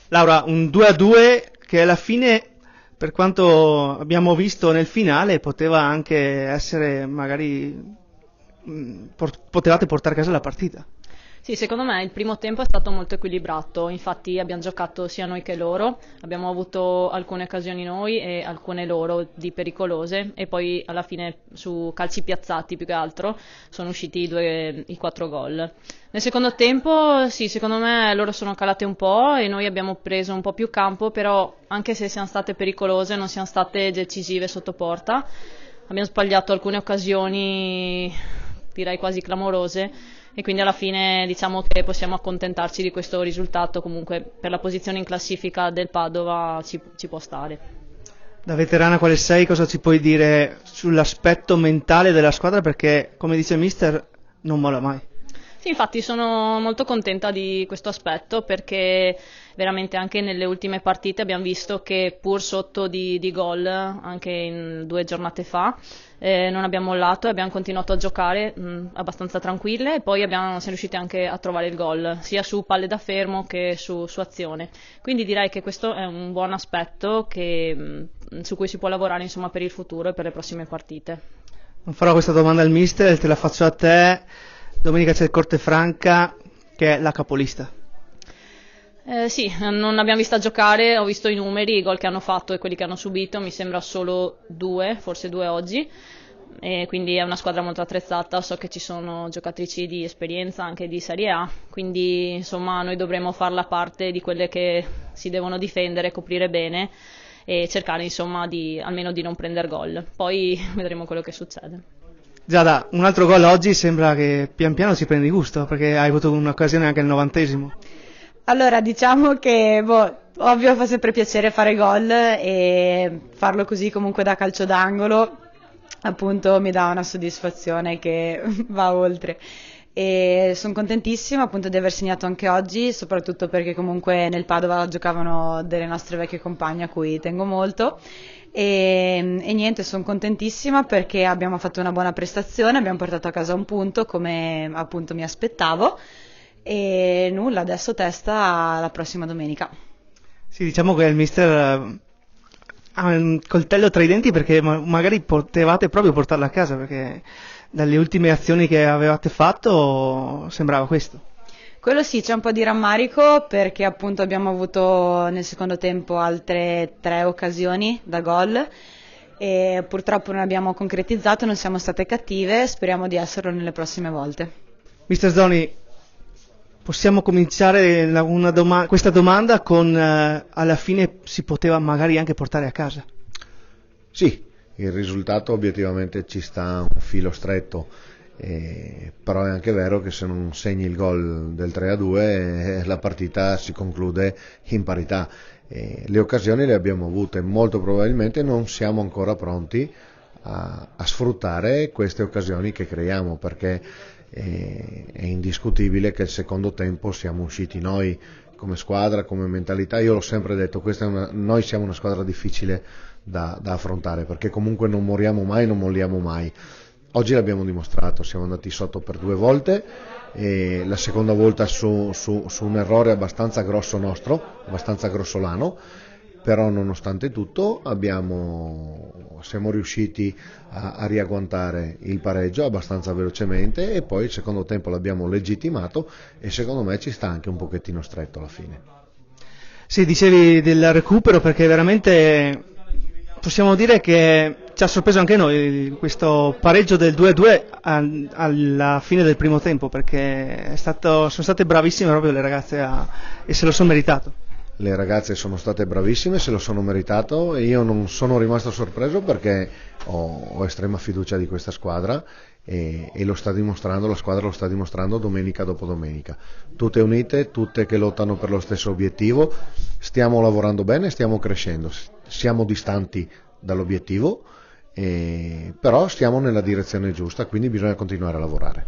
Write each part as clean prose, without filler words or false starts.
Laura, un 2-2 che alla fine, per quanto abbiamo visto nel finale, poteva anche essere magari potevate portare a casa la partita. Sì, secondo me il primo tempo è stato molto equilibrato, infatti abbiamo giocato sia noi che loro, abbiamo avuto alcune occasioni noi e alcune loro di pericolose e poi alla fine su calci piazzati più che altro sono usciti i 4 gol. Nel secondo tempo sì, secondo me loro sono calate un po' e noi abbiamo preso un po' più campo, però anche se siamo state pericolose non siamo state decisive sotto porta, abbiamo sbagliato alcune occasioni direi quasi clamorose e quindi alla fine diciamo che possiamo accontentarci di questo risultato, comunque per la posizione in classifica del Padova ci può stare. Da veterana quale sei, cosa ci puoi dire sull'aspetto mentale della squadra? Perché, come dice il mister, non molla mai. Sì, infatti sono molto contenta di questo aspetto perché veramente anche nelle ultime partite abbiamo visto che pur sotto di gol, anche in 2 giornate fa, non abbiamo mollato e abbiamo continuato a giocare abbastanza tranquille e poi siamo riusciti anche a trovare il gol, sia su palle da fermo che su azione. Quindi direi che questo è un buon aspetto su cui si può lavorare insomma, per il futuro e per le prossime partite. Non farò questa domanda al mister, te la faccio a te. Domenica c'è il Cortefranca, che è la capolista. Sì, non l'abbiamo vista giocare, ho visto i numeri, i gol che hanno fatto e quelli che hanno subito, mi sembra solo 2, forse 2 oggi, e quindi è una squadra molto attrezzata, so che ci sono giocatrici di esperienza anche di Serie A, quindi insomma noi dovremo far la parte di quelle che si devono difendere, coprire bene e cercare insomma almeno di non prendere gol, poi vedremo quello che succede. Giada, un altro gol oggi sembra che pian piano si prendi gusto, perché hai avuto un'occasione anche al 90°. Allora, diciamo che, ovvio fa sempre piacere fare gol e farlo così comunque da calcio d'angolo, appunto mi dà una soddisfazione che va oltre. E sono contentissima appunto di aver segnato anche oggi, soprattutto perché comunque nel Padova giocavano delle nostre vecchie compagne a cui tengo molto. E niente, sono contentissima perché abbiamo fatto una buona prestazione, abbiamo portato a casa un punto come appunto mi aspettavo e nulla, adesso testa la prossima domenica. Sì, diciamo che il mister ha un coltello tra i denti perché magari potevate proprio portarla a casa, perché dalle ultime azioni che avevate fatto sembrava questo. Quello sì, c'è un po' di rammarico perché appunto abbiamo avuto nel secondo tempo altre 3 occasioni da gol e purtroppo non abbiamo concretizzato, non siamo state cattive, speriamo di esserlo nelle prossime volte. Mister Zoni, possiamo cominciare questa domanda con alla fine si poteva magari anche portare a casa? Sì, il risultato obiettivamente ci sta un filo stretto. Però è anche vero che se non segni il gol del 3-2 la partita si conclude in parità. Le occasioni le abbiamo avute, molto probabilmente non siamo ancora pronti a sfruttare queste occasioni che creiamo, perché è indiscutibile che il secondo tempo siamo usciti noi come squadra, come mentalità. Io l'ho sempre detto, noi siamo una squadra difficile da affrontare, perché comunque non moriamo mai, non molliamo mai. Oggi l'abbiamo dimostrato, siamo andati sotto per 2 volte e la seconda volta su un errore abbastanza grosso nostro, abbastanza grossolano, però nonostante tutto siamo riusciti a riagguantare il pareggio abbastanza velocemente e poi il secondo tempo l'abbiamo legittimato e secondo me ci sta anche un pochettino stretto alla fine. Sì, dicevi del recupero perché veramente possiamo dire che ci ha sorpreso anche noi questo pareggio del 2-2 alla fine del primo tempo, perché sono state bravissime proprio le ragazze e se lo sono meritato. Le ragazze sono state bravissime, se lo sono meritato e io non sono rimasto sorpreso perché ho estrema fiducia di questa squadra e lo sta dimostrando, la squadra lo sta dimostrando domenica dopo domenica. Tutte unite, tutte che lottano per lo stesso obiettivo, stiamo lavorando bene, stiamo crescendo, siamo distanti dall'obiettivo, però stiamo nella direzione giusta, quindi bisogna continuare a lavorare.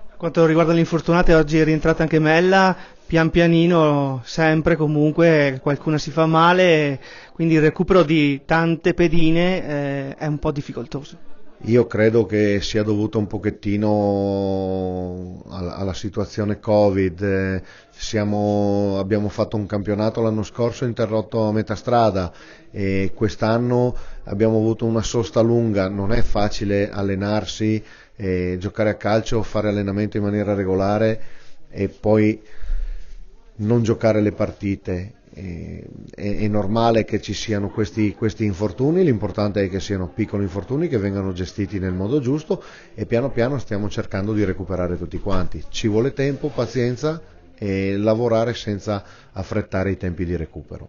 Per quanto riguarda le infortunate, oggi è rientrata anche Mella, pian pianino, sempre comunque qualcuna si fa male, quindi il recupero di tante pedine è un po' difficoltoso. Io credo che sia dovuto un pochettino alla situazione Covid. Abbiamo fatto un campionato l'anno scorso interrotto a metà strada e quest'anno abbiamo avuto una sosta lunga. Non è facile allenarsi, giocare a calcio, fare allenamento in maniera regolare e poi non giocare le partite. È normale che ci siano questi infortuni, l'importante è che siano piccoli infortuni che vengano gestiti nel modo giusto e piano piano stiamo cercando di recuperare tutti quanti. Ci vuole tempo, pazienza e lavorare senza affrettare i tempi di recupero.